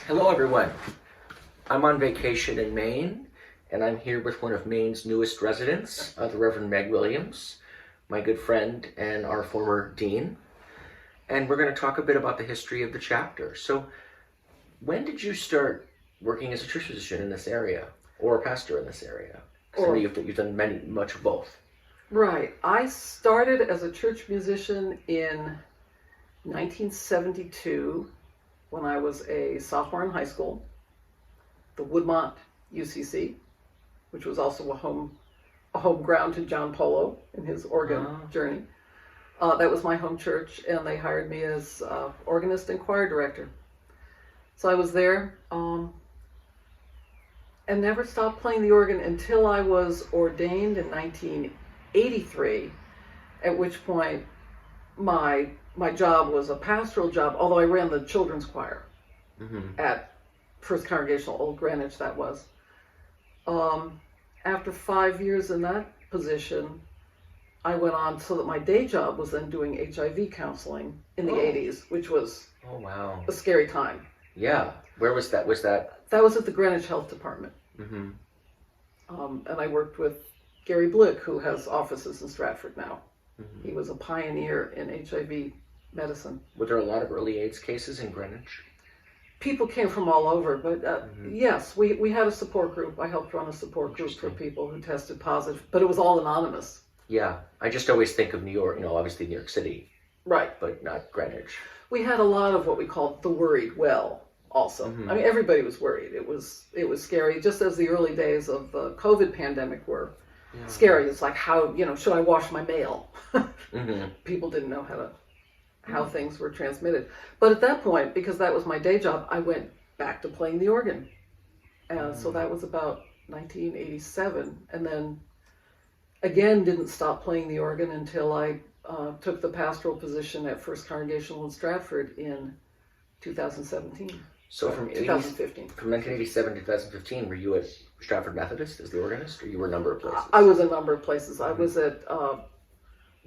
Hello, everyone. I'm on vacation in Maine, and I'm here with one of Maine's newest residents, the Reverend Meg Williams, my good friend and our former dean. And we're going to talk a bit about the history of the chapter. So, when did you start working as a church musician in this area, or a pastor in this area? Because I know you've done much of both. Right. I started as a church musician in 1972 when I was a sophomore in high school, the Woodmont UCC, which was also a home ground to John Polo in his organ journey. That was my home church, and they hired me as organist and choir director. So I was there and never stopped playing the organ until I was ordained in 1983, at which point my job was a pastoral job, although I ran the children's choir at First Congregational Old Greenwich, that was. After 5 years in that position, I went on so that my day job was then doing HIV counseling in the 80s, which was a scary time. Yeah. Where was that? That was at the Greenwich Health Department. And I worked with Gary Blick, who has offices in Stratford now. He was a pioneer in HIV medicine. Were there a lot of early AIDS cases in Greenwich? People came from all over, but yes, we had a support group. I helped run a support group for people who tested positive, but it was all anonymous. Yeah, I just always think of New York, obviously New York City. Right. But not Greenwich. We had a lot of what we called the worried well also. I mean, everybody was worried. It was scary, just as the early days of the COVID pandemic were scary. It's like, how, should I wash my mail? People didn't know how things were transmitted. But at that point, because that was my day job, I went back to playing the organ. And so that was about 1987. And then again, didn't stop playing the organ until I took the pastoral position at First Congregational in Stratford in 2017. So from 2015. From 1987 to 2015, were you at Stratford Methodist as the organist, or you were a number of places? I was a number of places. I was at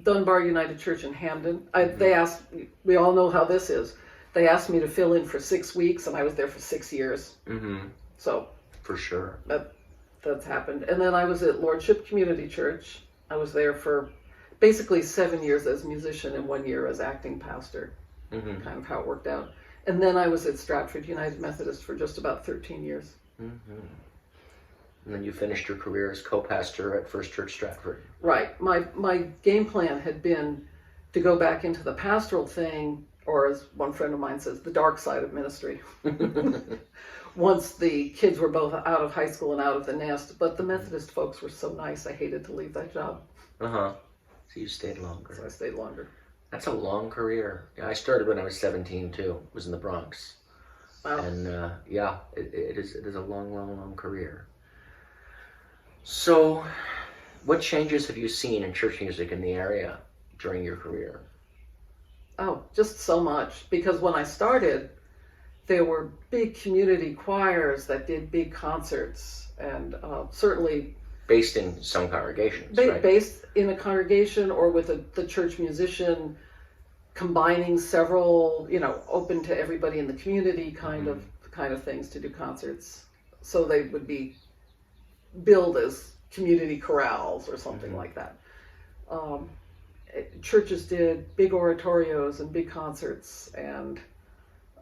Dunbar United Church in Hamden. They asked, we all know how this is, they asked me to fill in for 6 weeks, and I was there for 6 years. So for sure. That's happened. And then I was at Lordship Community Church. I was there for basically 7 years as musician and 1 year as acting pastor. Kind of how it worked out. And then I was at Stratford United Methodist for just about 13 years. And then you finished your career as co-pastor at First Church Stratford. Right. My game plan had been to go back into the pastoral thing, or as one friend of mine says, the dark side of ministry. Once the kids were both out of high school and out of the nest. But the Methodist folks were so nice, I hated to leave that job. So you stayed longer. So I stayed longer. That's a long career. Yeah, I started when I was 17 too. Was in the Bronx. Wow. And it is a long career. So, what changes have you seen in church music in the area during your career? Oh, just so much. Because when I started, there were big community choirs that did big concerts, and certainly based in some congregations, right? Based in a congregation or with the church musician, combining several, open to everybody in the community kind of things to do concerts. So they would be billed as community chorales or something like that. Churches did big oratorios and big concerts, and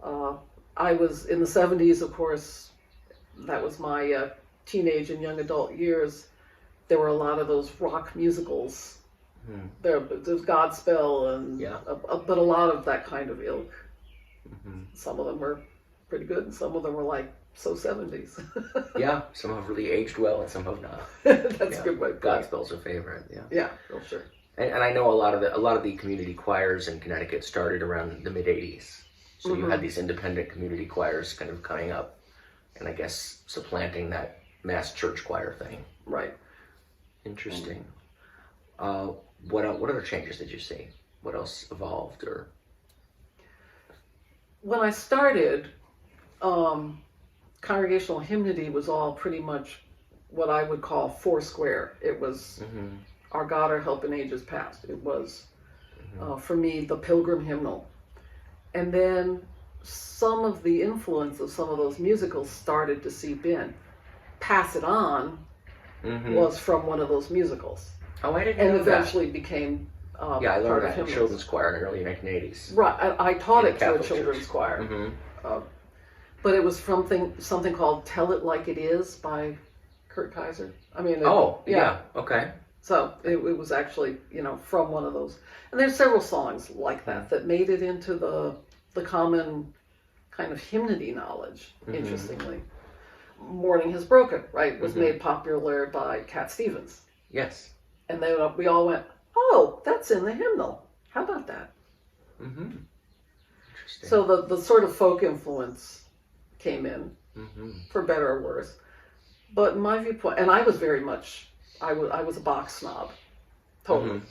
I was in the 70s, of course. That was my teenage and young adult years. There were a lot of those rock musicals. There's Godspell and but a lot of that kind of ilk. Some of them were pretty good, and some of them were like so 70s. Yeah, some have really aged well, and some have not. That's a good way. Godspell's a favorite. Yeah, for sure. And I know a lot of the community choirs in Connecticut started around the mid '80s. So you had these independent community choirs kind of coming up, and I guess supplanting that mass church choir thing. Right. Interesting. What other changes did you see? What else evolved? Or when I started, congregational hymnody was all pretty much what I would call foursquare. It was Our God, Our Help in Ages Past. It was, for me, the Pilgrim Hymnal. And then some of the influence of some of those musicals started to seep in. Pass It On was from one of those musicals. Oh, I didn't and know eventually became I learned part that of in children's choir in the early 1980s. Right, I taught In it the to a Catholic children's Church. choir. But it was something called Tell It Like It Is by Kurt Kaiser. I mean, okay. So it was actually, from one of those. And there's several songs like that made it into the common kind of hymnody knowledge, interestingly. Morning Has Broken, right, was made popular by Cat Stevens. Yes. And then we all went, oh, that's in the hymnal. How about that? Interesting. So the sort of folk influence came in, for better or worse. But my viewpoint, and I was very much, I was a Bach snob, totally.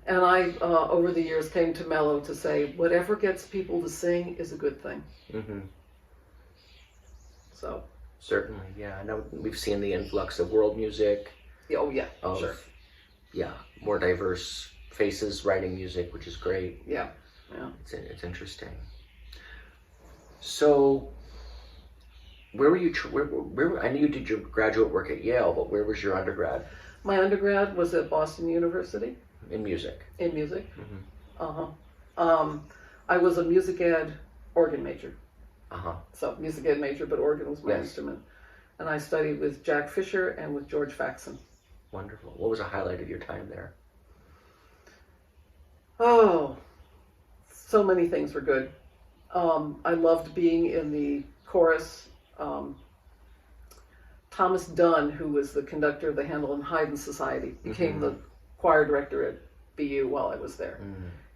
And I, over the years, came to Mello to say, whatever gets people to sing is a good thing. So. Certainly, yeah. I know we've seen the influx of world music. Oh, yeah, sure. Yeah, more diverse faces writing music, which is great. Yeah. It's interesting. So, where were you? Where I knew you did your graduate work at Yale, but where was your undergrad? My undergrad was at Boston University. In music. In music. I was a music ed organ major. So music ed major, but organ was my instrument. And I studied with Jack Fisher and with George Faxon. Wonderful. What was a highlight of your time there? Oh, so many things were good. I loved being in the chorus. Thomas Dunn, who was the conductor of the Handel and Haydn Society, became the choir director at BU while I was there.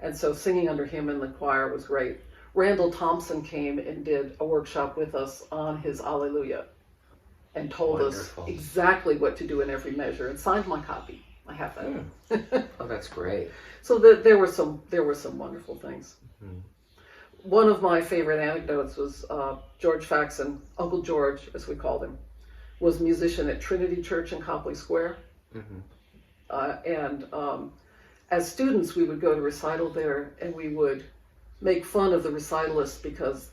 And so singing under him in the choir was great. Randall Thompson came and did a workshop with us on his Alleluia and told us exactly what to do in every measure and signed my copy. I have that. Oh, that's great. So there were some wonderful things. One of my favorite anecdotes was George Faxon, Uncle George, as we called him, was a musician at Trinity Church in Copley Square. And as students, we would go to recital there, and we would make fun of the recitalists because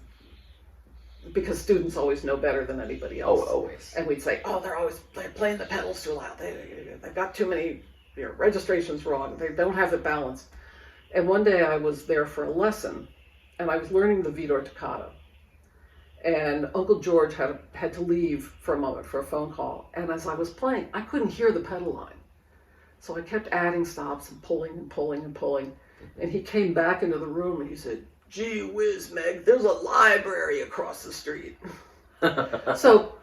students always know better than anybody else. Oh, always. And we'd say, oh, they're playing the pedals too loud. They've got too many registrations wrong. They don't have it balanced. And one day I was there for a lesson, and I was learning the Vidor Toccata. And Uncle George had to leave for a moment for a phone call. And as I was playing, I couldn't hear the pedal line. So I kept adding stops and pulling and pulling and pulling. And he came back into the room and he said, gee whiz, Meg, there's a library across the street. So,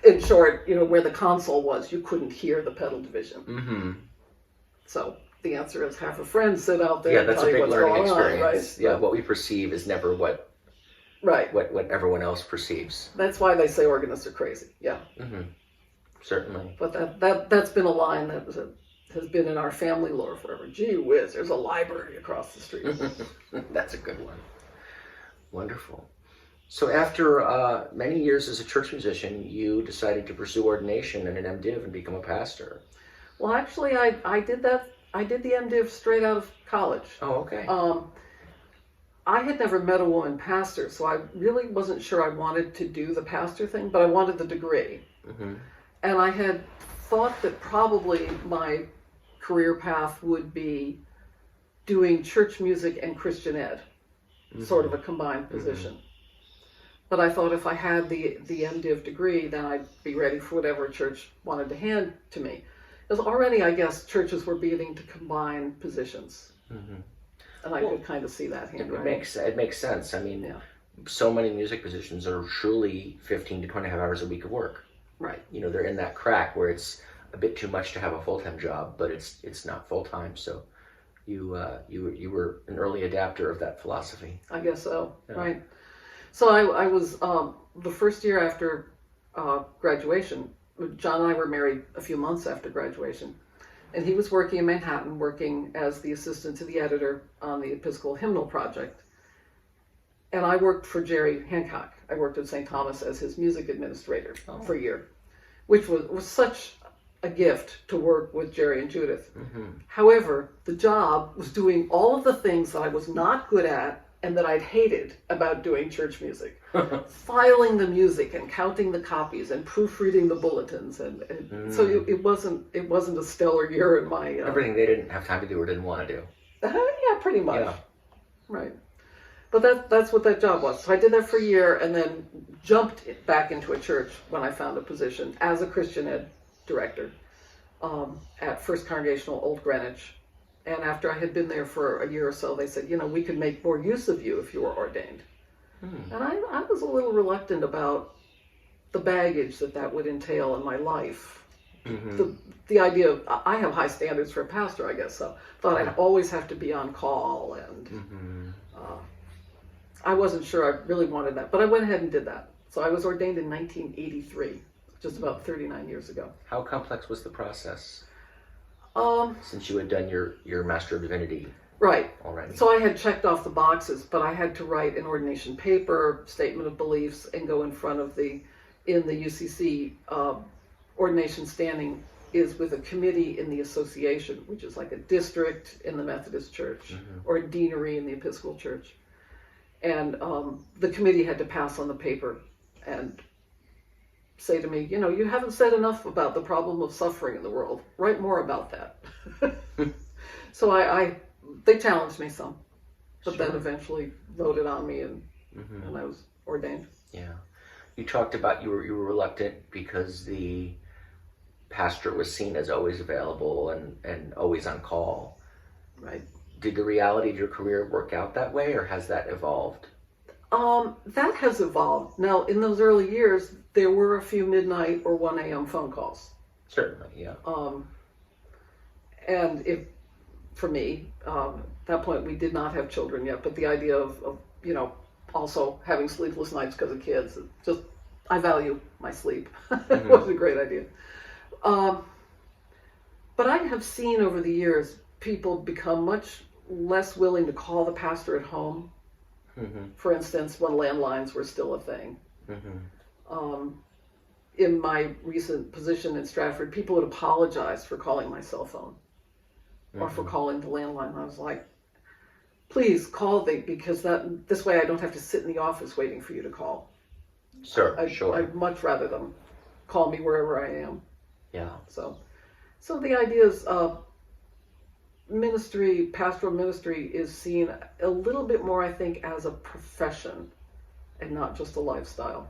in short, where the console was, you couldn't hear the pedal division. So the answer is have a friend sit out there and that's tell a you big what's learning going experience. on, right? Yeah, what we perceive is never what everyone else perceives. That's why they say organists are crazy. Yeah. Certainly. But that's been a line that has been in our family lore forever. Gee whiz, there's a library across the street. That's a good one. Wonderful. So after many years as a church musician, you decided to pursue ordination and an MDiv and become a pastor. Well, actually, I did that. I did the MDiv straight out of college. Oh, okay. I had never met a woman pastor, so I really wasn't sure I wanted to do the pastor thing, but I wanted the degree. And I had thought that probably my career path would be doing church music and Christian ed, sort of a combined position. But I thought if I had the MDiv degree, then I'd be ready for whatever a church wanted to hand to me. Because already, I guess, churches were beginning to combine positions. And I could kind of see that handwriting. It makes sense. I mean, so many music positions are truly 15 to 25 hours a week of work. Right. They're in that crack where it's a bit too much to have a full-time job, but it's not full-time. So you were an early adapter of that philosophy. I guess so. Yeah. Right. So I was the first year after graduation. John and I were married a few months after graduation, and he was working in Manhattan, working as the assistant to the editor on the Episcopal Hymnal Project. And I worked for Jerry Hancock. I worked at St. Thomas as his music administrator for a year, which was such a gift to work with Jerry and Judith. However, the job was doing all of the things that I was not good at and that I'd hated about doing church music. Filing the music and counting the copies and proofreading the bulletins, and so it wasn't a stellar year in my everything they didn't have time to do or didn't want to do. Yeah, pretty much. Yeah. Right. But that's what that job was. So I did that for a year and then jumped back into a church when I found a position as a Christian ed director at First Congregational Old Greenwich. And after I had been there for a year or so, they said, we could make more use of you if you were ordained. And I was a little reluctant about the baggage that would entail in my life. The idea of, I have high standards for a pastor, I guess, so thought I'd always have to be on call, and I wasn't sure I really wanted that, but I went ahead and did that. So I was ordained in 1983, just about 39 years ago. How complex was the process? Since you had done your Master of Divinity right already. So I had checked off the boxes, but I had to write an ordination paper, statement of beliefs, and go in front of in the UCC ordination standing is with a committee in the association, which is like a district in the Methodist Church or a deanery in the Episcopal Church. And the committee had to pass on the paper and say to me, you haven't said enough about the problem of suffering in the world. Write more about that. So they challenged me some, but then eventually voted on me, and I was ordained. Yeah. You talked about you were reluctant because the pastor was seen as always available and always on call. Right. Did the reality of your career work out that way, or has that evolved? That has evolved. Now, in those early years, there were a few midnight or 1 a.m. phone calls. Certainly, yeah. And for me, at that point, we did not have children yet, but the idea of also having sleepless nights because of kids, I value my sleep. It was a great idea. But I have seen over the years people become much less willing to call the pastor at home. For instance, when landlines were still a thing. In my recent position in Stratford, people would apologize for calling my cell phone or for calling the landline. I was like, please call because this way I don't have to sit in the office waiting for you to call. Sure. I'd much rather them call me wherever I am. Yeah. So the idea is pastoral ministry is seen a little bit more, I think, as a profession and not just a lifestyle.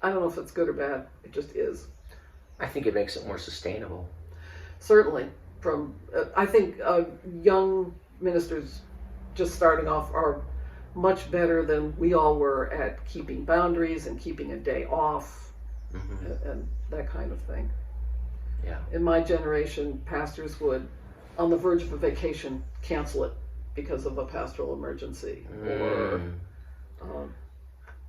I don't know if it's good or bad. It just is. I think it makes it more sustainable. Certainly. I think young ministers just starting off are much better than we all were at keeping boundaries and keeping a day off and that kind of thing. Yeah. In my generation, pastors would, on the verge of a vacation, cancel it because of a pastoral emergency, or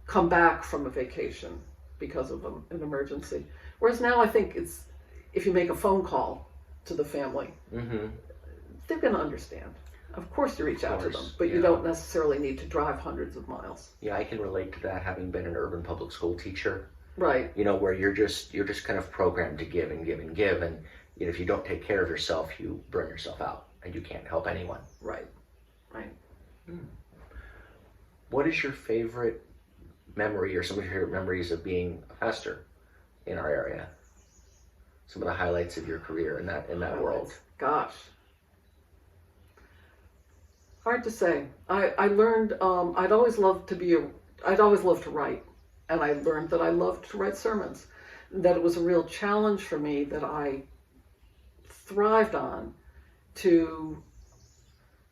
come back from a vacation because of an emergency. Whereas now I think it's, if you make a phone call to the family, they're going to understand. Of course you reach out to them, but you don't necessarily need to drive hundreds of miles. Yeah, I can relate to that, having been an urban public school teacher. Right. Where you're just kind of programmed to give and give and give, and if you don't take care of yourself, you burn yourself out, and you can't help anyone. Right. What is your favorite memory, or some of your favorite memories of being a pastor in our area? Some of the highlights of your career in that world. Gosh. Hard to say. I learned I'd always loved to write, and I learned that I loved to write sermons. That it was a real challenge for me that I thrived on, to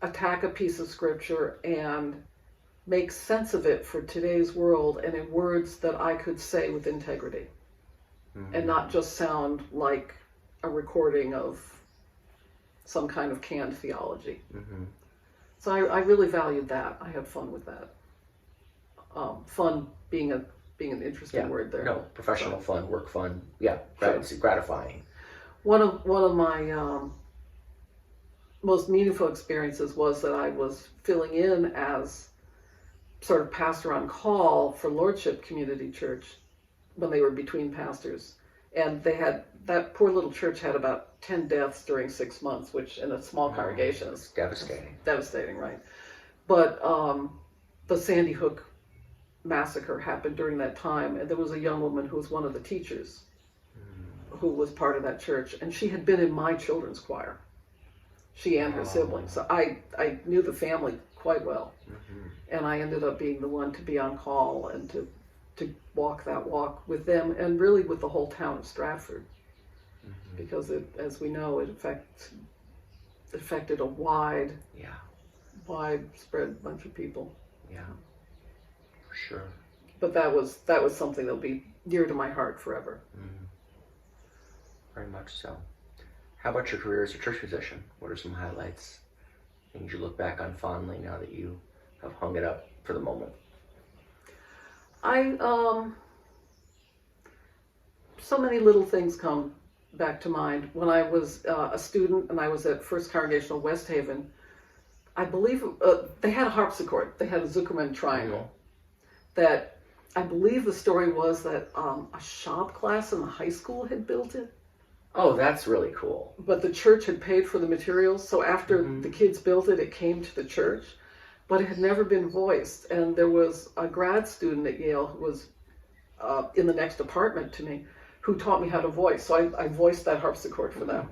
attack a piece of scripture and make sense of it for today's world and in words that I could say with integrity, and not just sound like a recording of some kind of canned theology. So I really valued that. I had fun with that. Fun being an interesting word there. No, professional fun, work fun. Yeah, gratifying. One of my most meaningful experiences was that I was filling in as sort of pastor on call for Lordship Community Church when they were between pastors. And that poor little church had about 10 deaths during 6 months, which in a small congregation is devastating. Devastating, right? But the Sandy Hook massacre happened during that time, and there was a young woman who was one of the teachers who was part of that church, and she had been in my children's choir. She and her siblings. So I knew the family quite well. And I ended up being the one to be on call and to walk that walk with them, and really with the whole town of Stratford. Because it, as we know, it affected a widespread bunch of people. Yeah, for sure. But that was something that'll be dear to my heart forever. Very much so. How about your career as a church musician? What are some highlights, things you look back on fondly now that you have hung it up for the moment? So many little things come back to mind. When I was a student and I was at First Congregational West Haven, I believe they had a harpsichord. They had a Zuckerman triangle. That I believe the story was that a shop class in the high school had built it. Oh, that's really cool. But the church had paid for the materials, so after the kids built it, it came to the church. But it had never been voiced. And there was a grad student at Yale who was in the next apartment to me who taught me how to voice. So I voiced that harpsichord for them.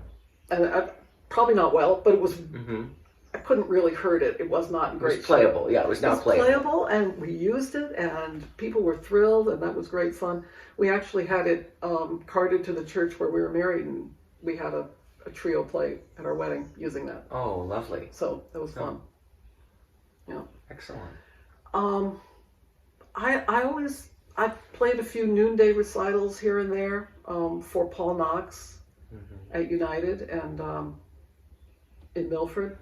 And probably not well, but it was, I couldn't really hurt it. It was not in great shape. It was playable. Yeah, it was now playable. Playable, and we used it, and people were thrilled, and that was great fun. We actually had it carted to the church where we were married, and we had a trio play at our wedding using that. Oh, lovely. So that was fun. Yeah. Excellent. I played a few noonday recitals here and there for Paul Knox at United and in Milford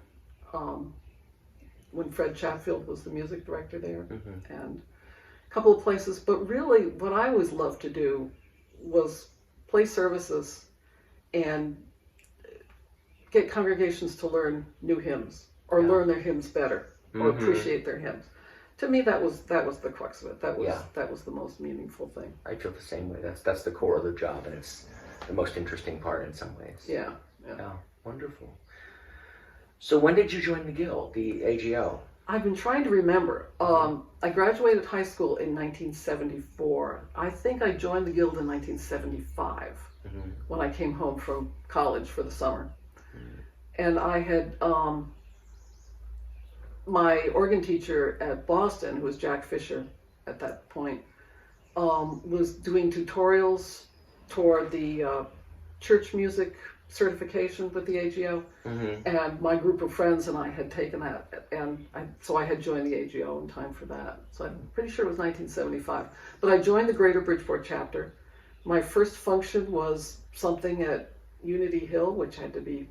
when Fred Chatfield was the music director there, and a couple of places. But really, what I always loved to do was play services and get congregations to learn new hymns or learn their hymns better. Or appreciate their hymns. To me, that was the crux of it. That was the most meaningful thing. I feel the same way. That's the core of the job, and it's the most interesting part in some ways. Yeah. Wonderful. So when did you join the Guild, the AGO? I've been trying to remember. I graduated high school in 1974. I think I joined the Guild in 1975 when I came home from college for the summer, and I had. My organ teacher at Boston, who was Jack Fisher at that point, was doing tutorials toward the church music certification with the AGO, and my group of friends and I had taken that, and so I had joined the AGO in time for that. So I'm pretty sure it was 1975. But I joined the Greater Bridgeport Chapter. My first function was something at Unity Hill, which had to be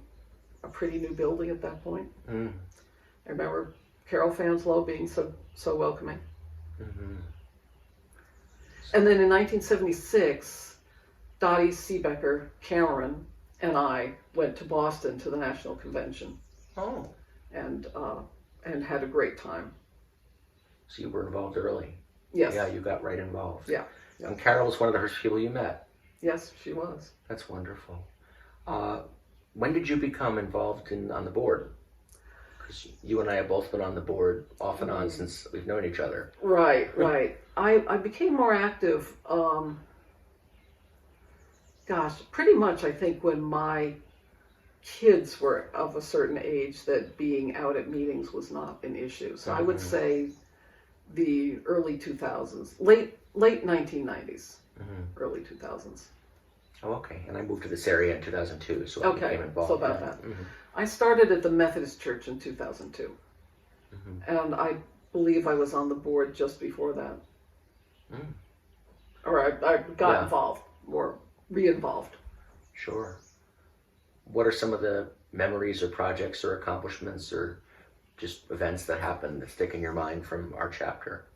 a pretty new building at that point. I remember Carol Fanslow being so welcoming. And then in 1976, Dottie Seebecker Cameron and I went to Boston to the National Convention. And had a great time. So you were involved early. Yes. Yeah, you got right involved. Yeah. And Carol was one of the first people you met. Yes, she was. That's wonderful. When did you become involved on the board? Because you and I have both been on the board off and on since we've known each other. Right. I became more active, pretty much I think when my kids were of a certain age that being out at meetings was not an issue. So I would say the early 2000s, late 1990s, early 2000s. Oh, okay. And I moved to this area in 2002, so I became involved. So about that. I started at the Methodist Church in 2002, and I believe I was on the board just before that. Or I got involved, or re-involved. Sure. What are some of the memories or projects or accomplishments or just events that happened that stick in your mind from our chapter?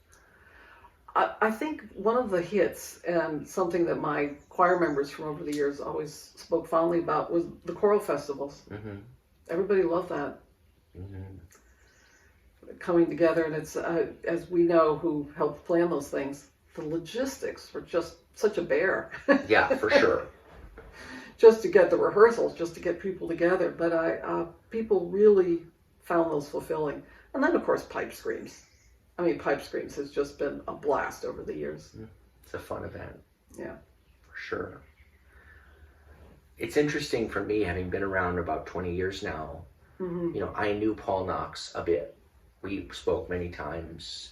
I think one of the hits, and something that my choir members from over the years always spoke fondly about, was the choral festivals. Everybody loved that. Coming together, and it's, as we know who helped plan those things, the logistics were just such a bear. Yeah, for sure. Just to get the rehearsals, just to get people together. But people really found those fulfilling. And then, of course, Pipescreams. I mean, Pipescreams has just been a blast over the years. It's a fun event. Yeah. For sure. It's interesting for me, having been around about 20 years now. You know, I knew Paul Knox a bit. We spoke many times.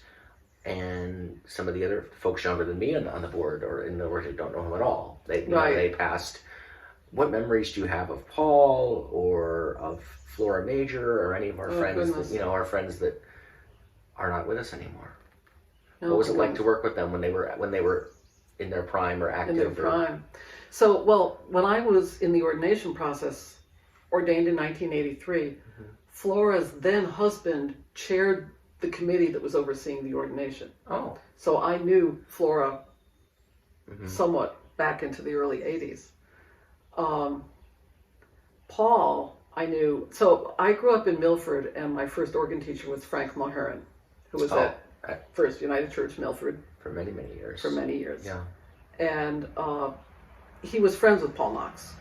And some of the other folks younger than me on the board, or in the board, who don't know him at all. They passed. What memories do you have of Paul or of Flora Major or any of our friends? Our friends that are not with us anymore. What was it like to work with them when they were in their prime or active? In their prime. So, well, when I was in the ordination process, ordained in 1983, Flora's then husband chaired the committee that was overseeing the ordination. Oh. So I knew Flora somewhat back into the early 80s. Paul, I knew. So I grew up in Milford, and my first organ teacher was Frank Mulheron, who was at First United Church Milford. For many, many years. For many years. Yeah. And he was friends with Paul Knox.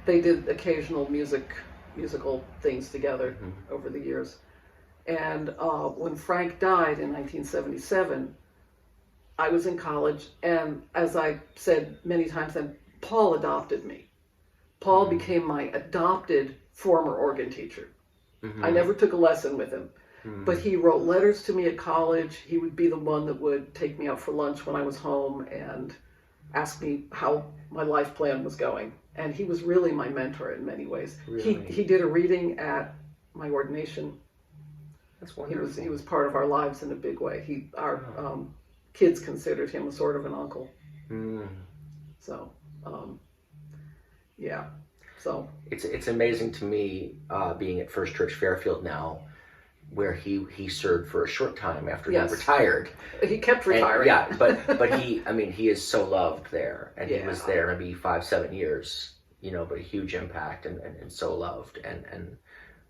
They did occasional musical things together over the years. And when Frank died in 1977, I was in college, and as I said many times then, Paul adopted me. Paul became my adopted former organ teacher. I never took a lesson with him, but he wrote letters to me at college. He would be the one that would take me out for lunch when I was home and ask me how my life plan was going. And he was really my mentor in many ways. Really? He did a reading at my ordination. That's wonderful. He was part of our lives in a big way. Our kids considered him a sort of an uncle. So, yeah. So it's amazing to me being at First Church Fairfield now, where he served for a short time after he retired. He kept retiring. But he is so loved there, and he was there maybe 5-7 years, but a huge impact and so loved, and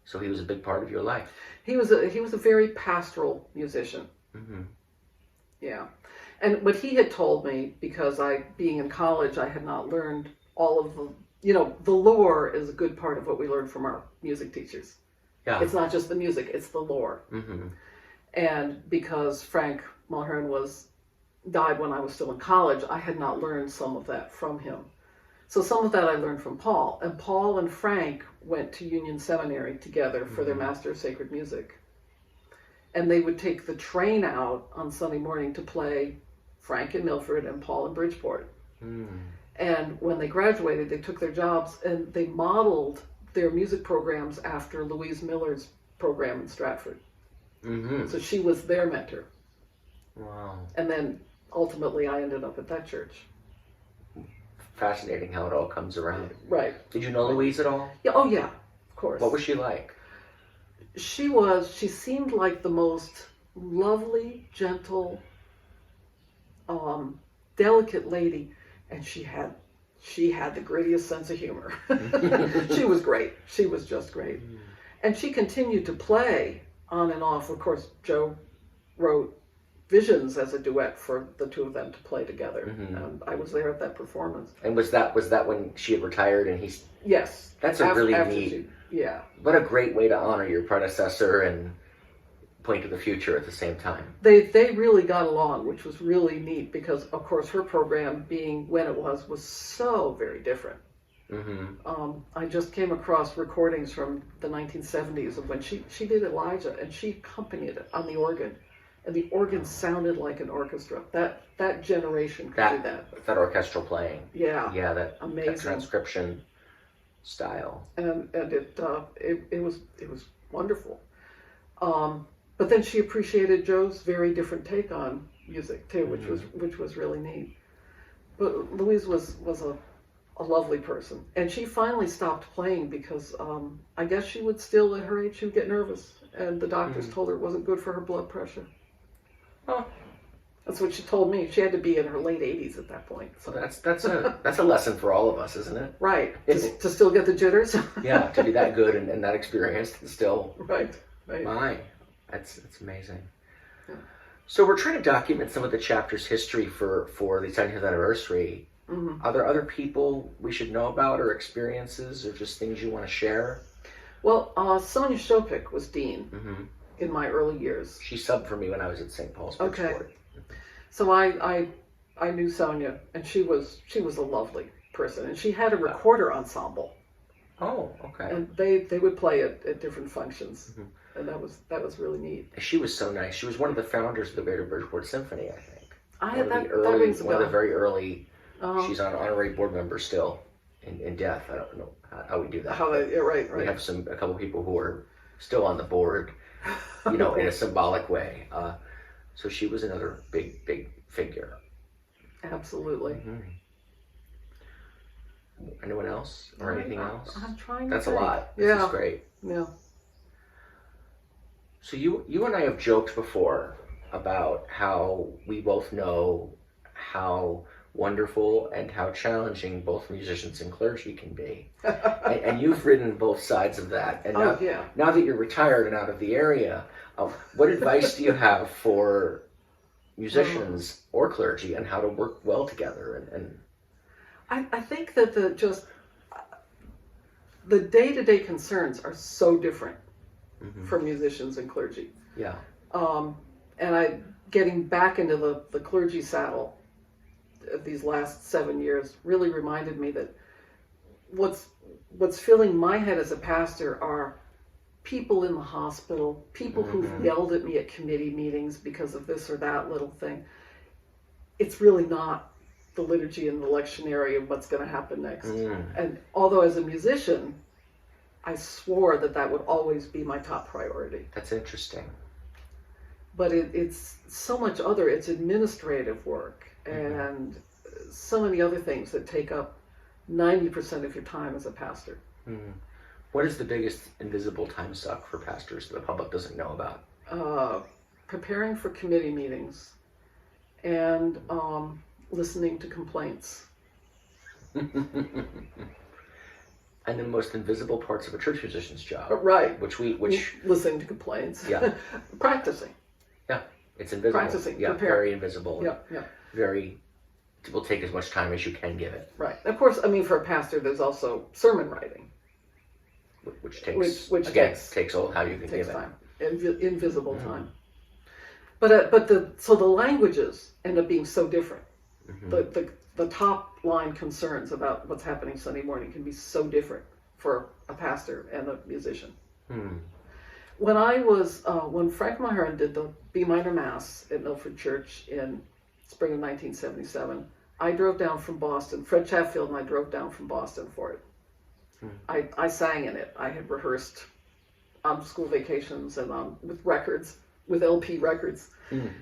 so he was a big part of your life. He was a very pastoral musician. Yeah, and what he had told me, because being in college, I had not learned all of the lore is a good part of what we learned from our music teachers. Yeah. It's not just the music, it's the lore. And because Frank Mulheron died when I was still in college, I had not learned some of that from him. So some of that I learned from Paul. And Paul and Frank went to Union Seminary together for their Master of Sacred Music. And they would take the train out on Sunday morning to play Frank in Milford and Paul in Bridgeport. And when they graduated, they took their jobs and they modeled their music programs after Louise Miller's program in Stratford. So she was their mentor. Wow. And then ultimately I ended up at that church. Fascinating how it all comes around. Right. Did you know Louise at all? Yeah. Oh yeah, of course. What was she like? She seemed like the most lovely, gentle, delicate lady, and she had the grittiest sense of humor. She was great. She was just great. And she continued to play on and off. Of course, Joe wrote Visions as a duet for the two of them to play together. And I was there at that performance. And was that when she had retired and he's... Yes. That's really neat. What a great way to honor your predecessor and point to the future at the same time. They really got along, which was really neat because, of course, her program, being when it was so very different. I just came across recordings from the 1970s of when she did Elijah, and she accompanied it on the organ, and the organ sounded like an orchestra. That generation could do that. That orchestral playing. Yeah. Yeah, that amazing. That transcription style. And it was wonderful. But then she appreciated Joe's very different take on music too, which was really neat. But Louise was a lovely person, and she finally stopped playing because I guess she would still, at her age, she would get nervous, and the doctors told her it wasn't good for her blood pressure. Oh, that's what she told me. She had to be in her late 80s at that point. So that's a lesson for all of us, isn't it? Right. To still get the jitters. Yeah, to be that good and that experienced and still. Right. My. That's amazing. Yeah. So we're trying to document some of the chapter's history for the 70th anniversary. Are there other people we should know about, or experiences, or just things you want to share? Well, Sonia Shopik was dean Mm-hmm. in my early years. She subbed for me when I was at St. Paul's Bridgeport. So I knew Sonia, and she was a lovely person, and she had a recorder ensemble. Oh, okay. And they would play at different functions, Mm-hmm. and that was really neat. She was so nice. She was one of the founders of the Greater Bridgeport Symphony, I think. That rings a bell. One of the very early. Oh. She's an honorary board member still in death. I don't know how we do that. Right. We have a couple people who are still on the board, in a symbolic way. So she was another big figure. Absolutely. Mm-hmm. Anyone else or anything else? I'm trying. That's to a think. lot. This is great. Yeah. So you and I have joked before about how we both know how wonderful and how challenging both musicians and clergy can be. and you've ridden both sides of that. And now that you're retired and out of the area, what advice do you have for musicians or clergy and how to work well together? And I think that the day-to-day concerns are so different for musicians and clergy. Yeah. And getting back into the clergy saddle these last 7 years really reminded me that what's filling my head as a pastor are people in the hospital, people who've yelled at me at committee meetings because of this or that little thing. It's really not the liturgy and the lectionary and what's going to happen next. And although as a musician, I swore that would always be my top priority. That's interesting. But it's so much other, it's administrative work and so many other things that take up 90% of your time as a pastor. What is the biggest invisible time suck for pastors that the public doesn't know about? Preparing for committee meetings and listening to complaints. And the most invisible parts of a church musician's job. Right. Which listening to complaints. Yeah. Practicing. Yeah. It's invisible. Practicing. Yeah. Preparing. Very invisible. Yeah. It will take as much time as you can give it. Right. Of course, for a pastor, there's also sermon writing. Which takes all how you can give time. Invisible time. But the languages end up being so different. The top line concerns about what's happening Sunday morning can be so different for a pastor and a musician. When Frank Mahern did the B minor Mass at Milford Church in spring of 1977, I drove down from Boston. Fred Chatfield and I drove down from Boston for it. I sang in it. I had rehearsed on school vacations and with LP records,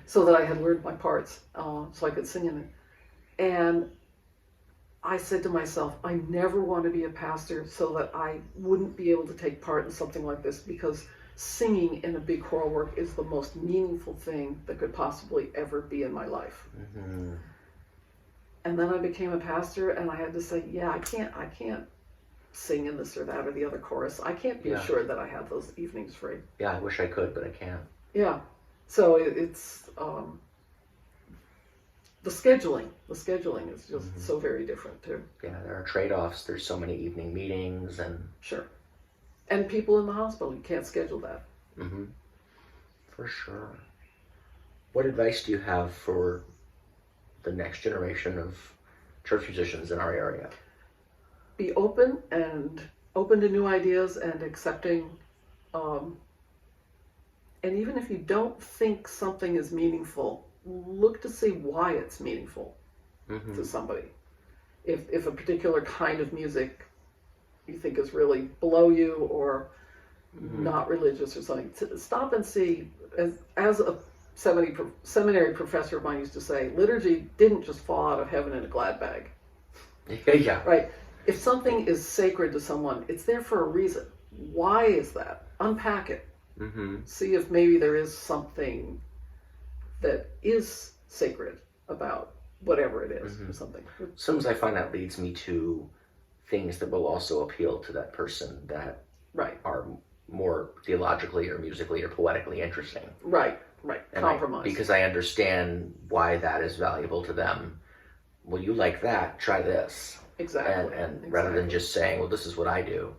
so that I had learned my parts, so I could sing in it. And I said to myself, I never want to be a pastor so that I wouldn't be able to take part in something like this, because singing in a big choral work is the most meaningful thing that could possibly ever be in my life. And then I became a pastor, and I had to say, I can't sing in this or that or the other chorus. I can't be assured that I have those evenings free. Yeah, I wish I could, but I can't. Yeah. So it's the scheduling is just so very different too. Yeah, there are trade-offs. There's so many evening meetings and... Sure. And people in the hospital, you can't schedule that. For sure. What advice do you have for the next generation of church musicians in our area? Be open to new ideas and accepting, and even if you don't think something is meaningful, look to see why it's meaningful to somebody. If a particular kind of music you think is really below you or not religious or something, stop and see. As a seminary professor of mine used to say, liturgy didn't just fall out of heaven in a glad bag. Yeah. Right. If something is sacred to someone, it's there for a reason. Why is that? Unpack it. See if maybe there is something that is sacred about whatever it is or something. Sometimes I find that leads me to things that will also appeal to that person that are more theologically or musically or poetically interesting. Right. Compromise. Because I understand why that is valuable to them. Well, you like that, try this. Exactly. And rather than just saying, well, this is what I do.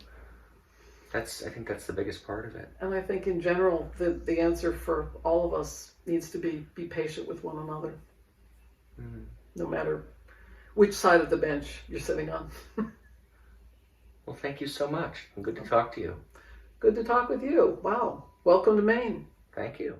I think that's the biggest part of it. And I think in general, the answer for all of us needs to be patient with one another, no matter which side of the bench you're sitting on. Well, thank you so much. Good to talk to you. Good to talk with you. Wow. Welcome to Maine. Thank you.